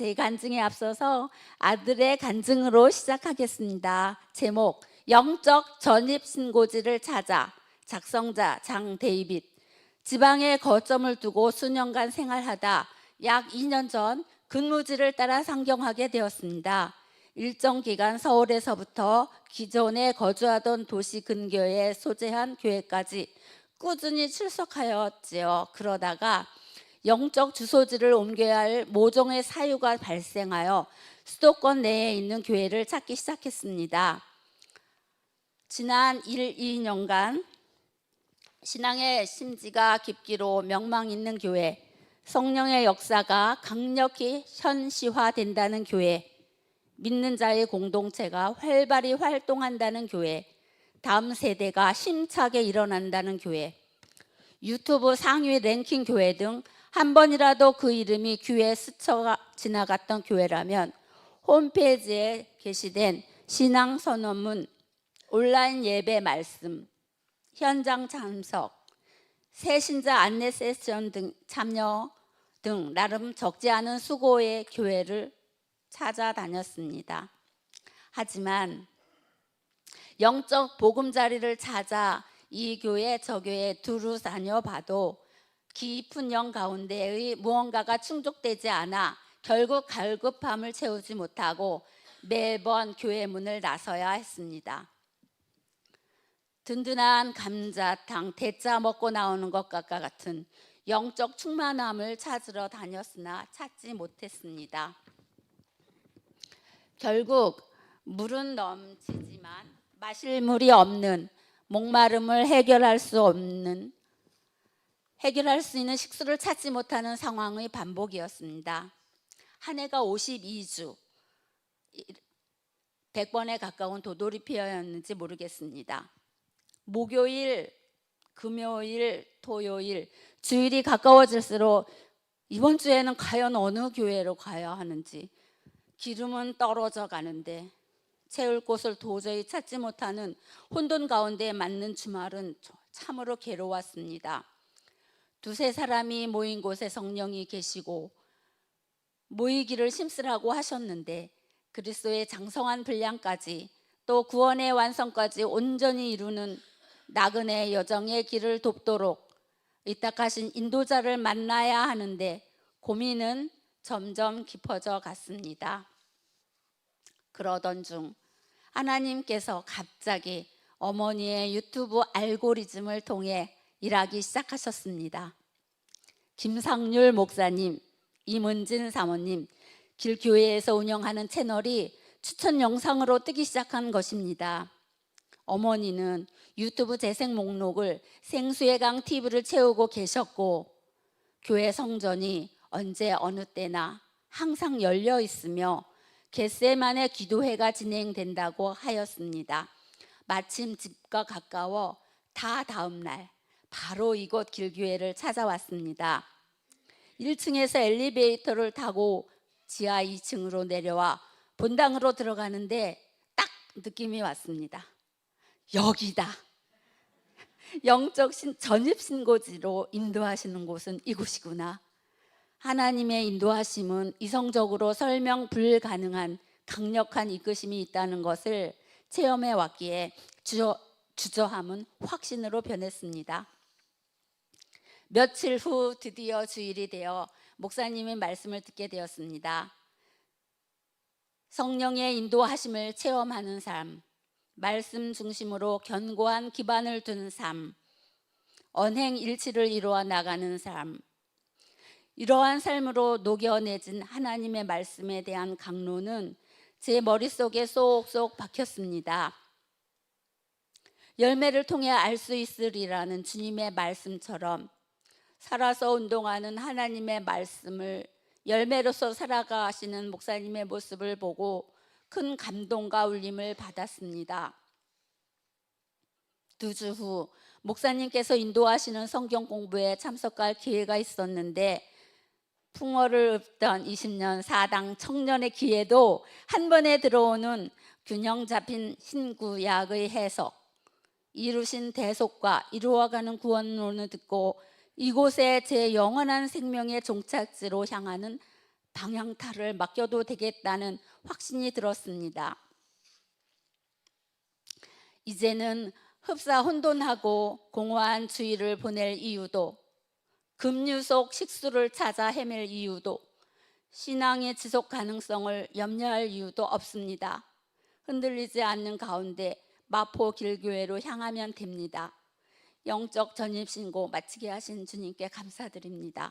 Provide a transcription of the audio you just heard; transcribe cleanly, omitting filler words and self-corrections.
제 간증에 앞서서 아들의 간증으로 시작하겠습니다. 제목, 영적 전입신고지를 찾아. 작성자 장데이빗. 지방에 거점을 두고 수년간 생활하다 약 2년 전 근무지를 따라 상경하게 되었습니다. 일정 기간 서울에서부터 기존에 거주하던 도시 근교에 소재한 교회까지 꾸준히 출석하였지요. 그러다가 영적 주소지를 옮겨야 할 모종의 사유가 발생하여 수도권 내에 있는 교회를 찾기 시작했습니다. 지난 1, 2년간 신앙의 심지가 깊기로 명망 있는 교회, 성령의 역사가 강력히 현시화된다는 교회, 믿는 자의 공동체가 활발히 활동한다는 교회, 다음 세대가 힘차게 일어난다는 교회, 유튜브 상위 랭킹 교회 등 한 번이라도 그 이름이 귀에 스쳐 지나갔던 교회라면 홈페이지에 게시된 신앙 선언문, 온라인 예배 말씀, 현장 참석, 새신자 안내 세션 등 참여 등 나름 적지 않은 수고의 교회를 찾아다녔습니다. 하지만 영적 보금자리를 찾아 이 교회 저 교회 두루 다녀봐도 깊은 영 가운데의 무언가가 충족되지 않아 결국 갈급함을 채우지 못하고 매번 교회 문을 나서야 했습니다. 든든한 감자탕 대짜 먹고 나오는 것과 같은 영적 충만함을 찾으러 다녔으나 찾지 못했습니다. 결국 물은 넘치지만 마실 물이 없는, 목마름을 해결할 수 있는 식수를 찾지 못하는 상황의 반복이었습니다. 한 해가 52주, 100번에 가까운 도돌이 피어였는지 모르겠습니다. 목요일, 금요일, 토요일, 주일이 가까워질수록 이번 주에는 과연 어느 교회로 가야 하는지, 기름은 떨어져 가는데 채울 곳을 도저히 찾지 못하는 혼돈 가운데 맞는 주말은 참으로 괴로웠습니다. 두세 사람이 모인 곳에 성령이 계시고 모이기를 힘쓰라고 하셨는데 그리스도의 장성한 분량까지 또 구원의 완성까지 온전히 이루는 나그네 여정의 길을 돕도록 의탁하신 인도자를 만나야 하는데 고민은 점점 깊어져 갔습니다. 그러던 중 하나님께서 갑자기 어머니의 유튜브 알고리즘을 통해 일하기 시작하셨습니다. 김상률 목사님, 이문진 사모님, 길교회에서 운영하는 채널이 추천 영상으로 뜨기 시작한 것입니다. 어머니는 유튜브 재생 목록을 생수의 강 TV를 채우고 계셨고 교회 성전이 언제 어느 때나 항상 열려 있으며 겟세만의 기도회가 진행된다고 하였습니다. 마침 집과 가까워 다음 날 바로 이곳 길교회를 찾아왔습니다. 1층에서 엘리베이터를 타고 지하 2층으로 내려와 본당으로 들어가는데 딱 느낌이 왔습니다. 여기다. 영적 전입신고지로 인도하시는 곳은 이곳이구나. 하나님의 인도하심은 이성적으로 설명 불가능한 강력한 이끄심이 있다는 것을 체험해 왔기에 주저함은 확신으로 변했습니다. 며칠 후 드디어 주일이 되어 목사님의 말씀을 듣게 되었습니다. 성령의 인도하심을 체험하는 삶, 말씀 중심으로 견고한 기반을 둔 삶, 언행일치를 이루어 나가는 삶, 이러한 삶으로 녹여내진 하나님의 말씀에 대한 강론은 제 머릿속에 쏙쏙 박혔습니다. 열매를 통해 알 수 있으리라는 주님의 말씀처럼 살아서 운동하는 하나님의 말씀을 열매로서 살아가시는 목사님의 모습을 보고 큰 감동과 울림을 받았습니다. 2주 후 목사님께서 인도하시는 성경 공부에 참석할 기회가 있었는데 풍어를 읊던 20년 사당 청년의 귀에도 한 번에 들어오는 균형 잡힌 신구약의 해석, 이루신 대속과 이루어가는 구원론을 듣고 이곳에 제 영원한 생명의 종착지로 향하는 방향타를 맡겨도 되겠다는 확신이 들었습니다. 이제는 흡사 혼돈하고 공허한 주의를 보낼 이유도, 급류 속 식수를 찾아 헤맬 이유도, 신앙의 지속 가능성을 염려할 이유도 없습니다. 흔들리지 않는 가운데 마포 길교회로 향하면 됩니다. 영적 전입신고 마치게 하신 주님께 감사드립니다.